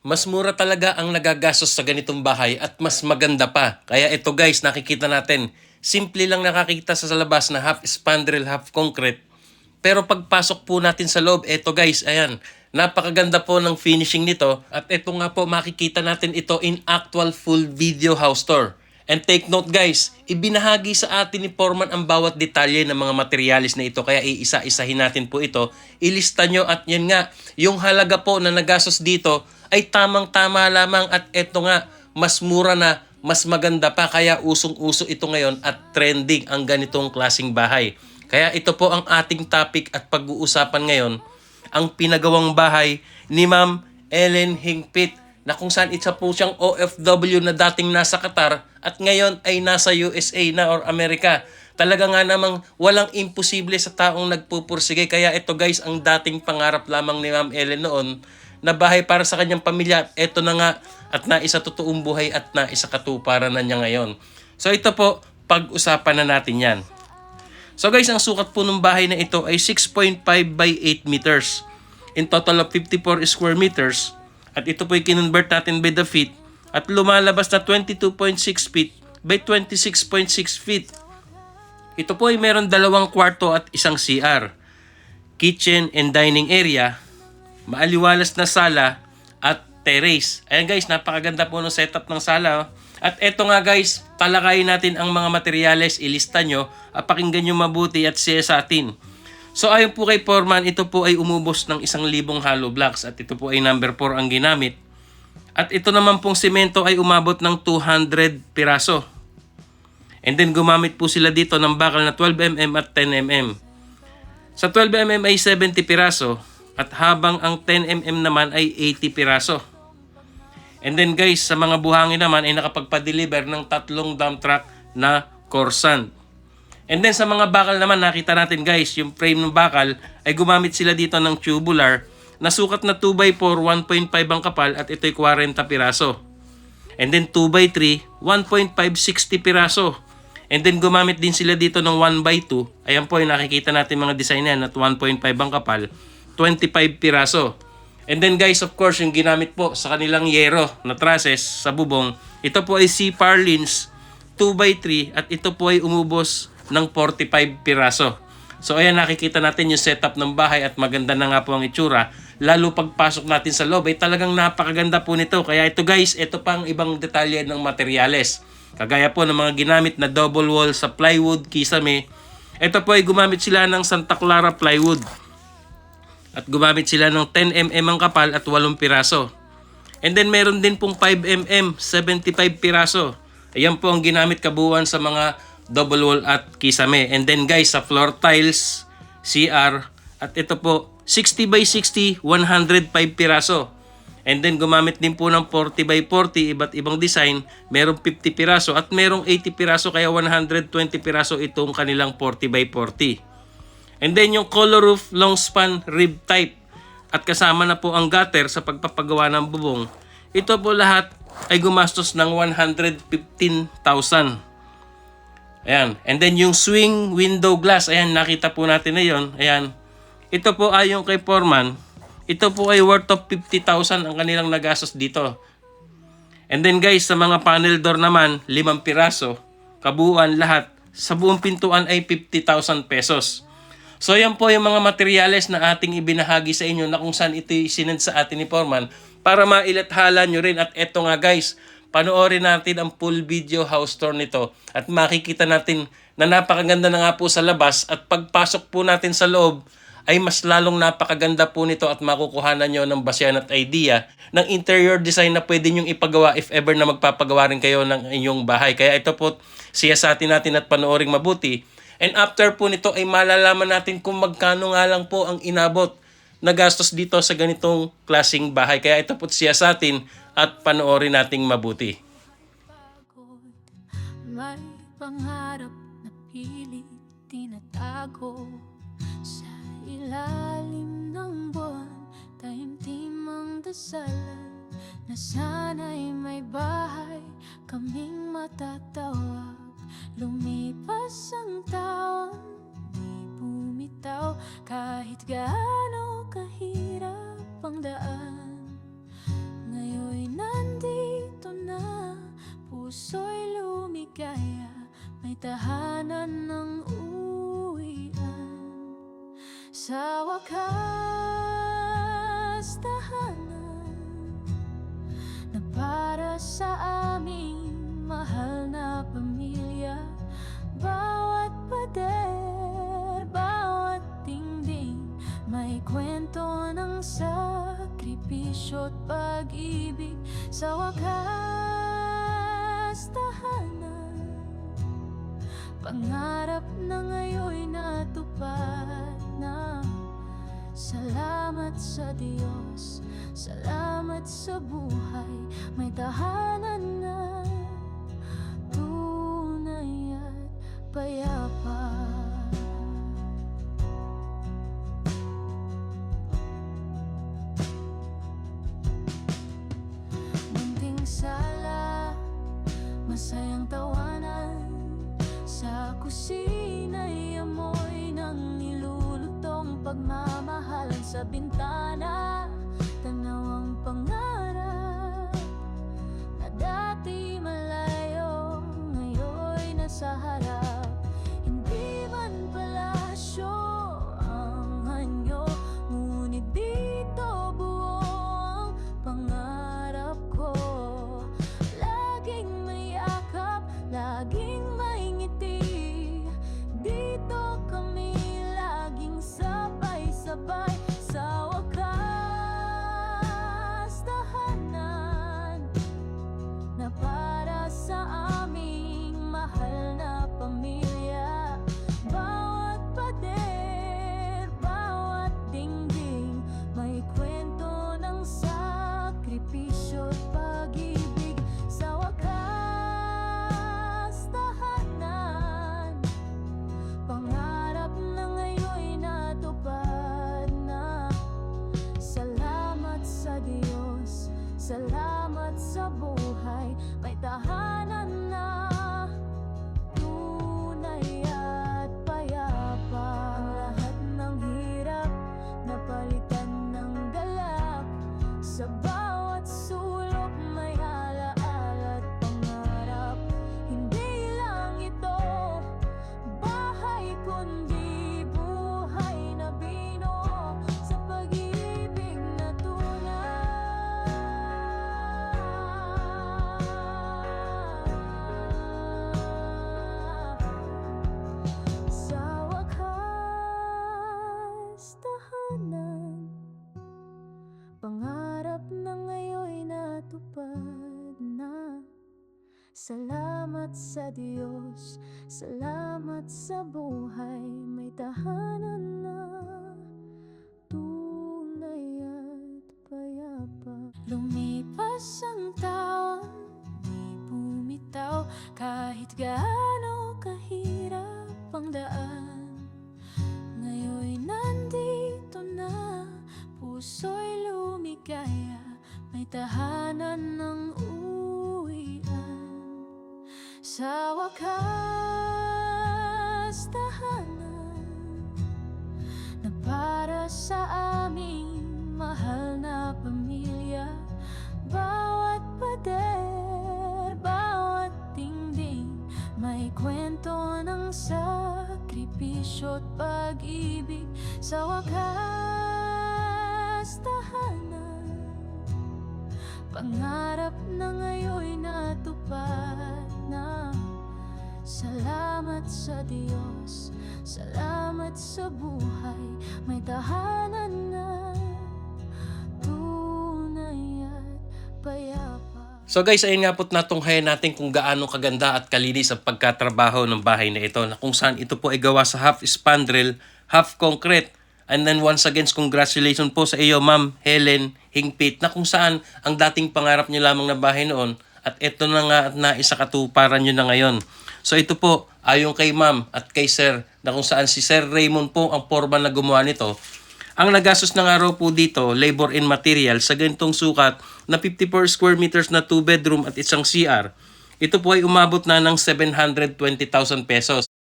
Mas mura talaga ang nagagastos sa ganitong bahay at mas maganda pa. Kaya ito guys, nakikita natin. Simple lang nakakita sa labas na half spandrel, half concrete. Pero pagpasok po natin sa loob, ito guys, ayan. Napakaganda po ng finishing nito. At ito nga po, makikita natin ito in actual full video house tour. And take note guys, ibinahagi sa atin ni Foreman ang bawat detalye ng mga materialis na ito. Kaya iisa-isahin natin po ito. Ilista nyo at yan nga, yung halaga po na nagastos dito ay tamang-tama lamang. At ito nga, mas mura na, mas maganda pa. Kaya usong-uso ito ngayon at trending ang ganitong klaseng bahay. Kaya ito po ang ating topic at pag-uusapan ngayon, ang pinagawang bahay ni Ma'am Ellen Hingpit, na kung saan isa po siyang OFW na dating nasa Qatar at ngayon ay nasa USA na or Amerika. Talaga nga namang walang imposible sa taong nagpupursige. Kaya ito guys, ang dating pangarap lamang ni Ma'am Ellen noon na bahay para sa kanyang pamilya. Ito na nga at naisa totoong buhay at naisa katuparan na niya ngayon. So ito po, pag-usapan na natin yan. So guys, ang sukat po ng bahay na ito ay 6.5 by 8 meters. In total of 54 square meters. At ito po ay kinonvert natin by the feet. At lumalabas na 22.6 feet by 26.6 feet. Ito po ay meron 2 kwarto at isang CR. Kitchen and dining area. Maaliwalas na sala at terrace. Ayan guys, napakaganda po ng setup ng sala. At eto nga guys, talakayin natin ang mga materyales, ilista nyo, at pakinggan nyo mabuti at siya sa atin. So ayon po kay Foreman, ito po ay umubos ng 1,000 hollow blocks at ito po ay number 4 ang ginamit. At ito naman pong semento ay umabot ng 200 piraso. And then gumamit po sila dito ng bakal na 12mm at 10mm. Sa 12mm ay 70 piraso at habang ang 10mm naman ay 80 piraso. And then guys, sa mga buhangin naman ay nakapagpa-deliver ng 3 dump truck na Corsan. And then sa mga bakal naman, nakita natin guys, yung frame ng bakal ay gumamit sila dito ng tubular na sukat na 2x4, 1.5 ang kapal at ito'y 40 piraso. And then 2x3, 1.560 piraso. And then gumamit din sila dito ng 1x2. Ayan po yung nakikita natin mga design yan at 1.5 ang kapal, 25 piraso. And then guys, of course, yung ginamit po sa kanilang yero na trusses sa bubong, ito po ay C-Parlins 2x3 at ito po ay umubos ng 45 piraso. So ayan, nakikita natin yung setup ng bahay at maganda na nga po ang itsura. Lalo pagpasok natin sa loob ay talagang napakaganda po nito. Kaya ito guys, ito pang ibang detalye ng materyales. Kagaya po ng mga ginamit na double wall sa plywood, kisame. Ito po ay gumamit sila ng Santa Clara plywood. At gumamit sila ng 10mm ang kapal at 8 piraso. And then meron din pong 5mm, 75 piraso. Ayan po ang ginamit kabuuan sa mga double wall at kisame. And then guys, sa floor tiles, CR, at ito po, 60 by 60, 105 piraso. And then gumamit din po ng 40 by 40, iba't ibang design. Merong 50 piraso at merong 80 piraso, kaya 120 piraso itong kanilang 40 by 40. And then yung color roof long span rib type at kasama na po ang gutter sa pagpapagawa ng bubong. Ito po lahat ay gumastos ng 115,000. Ayan. And then yung swing window glass, ayan, nakita po natin na yun. Ayan. Ito po ayon kay Foreman, ito po ay worth of 50,000 ang kanilang nagastos dito. And then guys, sa mga panel door naman, 5 piraso, kabuuan lahat, sa buong pintuan ay 50,000 pesos. So yan po yung mga materyales na ating ibinahagi sa inyo na kung saan ito sinend sa atin ni Foreman para mailathala nyo rin. At eto nga guys, panoorin natin ang full video house tour nito at makikita natin na napakaganda na nga po sa labas at pagpasok po natin sa loob ay mas lalong napakaganda po nito at makukuhanan nyo ng basihan at idea ng interior design na pwede nyong ipagawa if ever na magpapagawa rin kayo ng inyong bahay. Kaya ito po siyasatin natin at panoorin mabuti. And after po nito ay malalaman natin kung magkano nga lang po ang inabot na gastos dito sa ganitong klaseng bahay. Kaya ito po siya sa atin at panoorin nating mabuti. May pangarap na pilit tinatago sa ilalim ng buwan, taimtim ang dasalan na sana'y may bahay kaming matatawag. Lumipas ang taon, di bumitaw kahit gaano kahirap ang daan. Ngayon puso'y lumigaya, may tahanan ng uwian. Sa wakas, tahanan na para sa aming mahal na pamilya. Bawat pader, bawat dingding, may kwento ng sakripisyo at pag-ibig. Sa wakas, tahanan, pangarap na ngayon'y natupad na. Salamat sa Diyos, salamat sa buhay, may tahanan na tunay at payapa. Munting sala, masayang tawanan, sa kusina'y amoy ng nilulutong pagmamahalan. Sa bintana, tanaw ang pangarap na dati malayo, ngayon'y nasa harap. Hindi man palasyo ang anyo, ngunit dito buo ang pangarap ko. Laging may yakap, laging may ngiti, dito kami laging sabay-sabay. Sa wakas, tahanan na para sa aming mahal na pamilya. Bawat pader, bawat dingding, may kwento ng sakripisyo at pag-ibig. Sa wakas, tahanan, pangarap na ngayon'y natupad na. Salamat sa Diyos, salamat sa buhay, may tahanan na tunay at payapa. Ang lahat ng hirap napalitan ng galak, sa bawat sulok may alaala at pangarap. Hindi lang ito bahay, kundi buhay na binuo sa pag-ibig na tunay. Sa wakas, tahanan, pangarap na ngayon'y natupad na. Salamat sa Diyos, salamat sa buhay, may tahanan na tunay at payapa. Lumipas ang taon, di bumitaw, kahit gaano kahirap ang daan. Ngayon'y nandito na, puso'y lumigaya, may tahanan ng uwian. Sa wakas, tahanan na para sa aming mahal na pamilya. Bawat pader, bawat dingding, may kwento ng sakripisyo at pag-ibig. Sa wakas, tahanan, pangarap na ngayon'y natupad na. Salamat sa Diyos, salamat sa buhay, may tahanan na tunay at payapa. So guys, ayun nga po't natunghayan natin kung gaano kaganda at kalinis ang pagkatrabaho ng bahay na ito, na kung saan ito po ay gawa sa half spandrel, half concrete. And then once again, congratulations po sa iyo, Ma'am Helen Hingpit, na kung saan ang dating pangarap niyo lamang na bahay noon, at ito na nga at naisakatuparan nyo na ngayon. So ito po, ayon kay Ma'am at kay Sir, na kung saan si Sir Raymond po ang foreman na gumawa nito. Ang nagastos na nga raw po dito, labor and material, sa ganitong sukat na 54 square meters na 2 bedroom at isang CR. Ito po ay umabot na ng 720,000 pesos.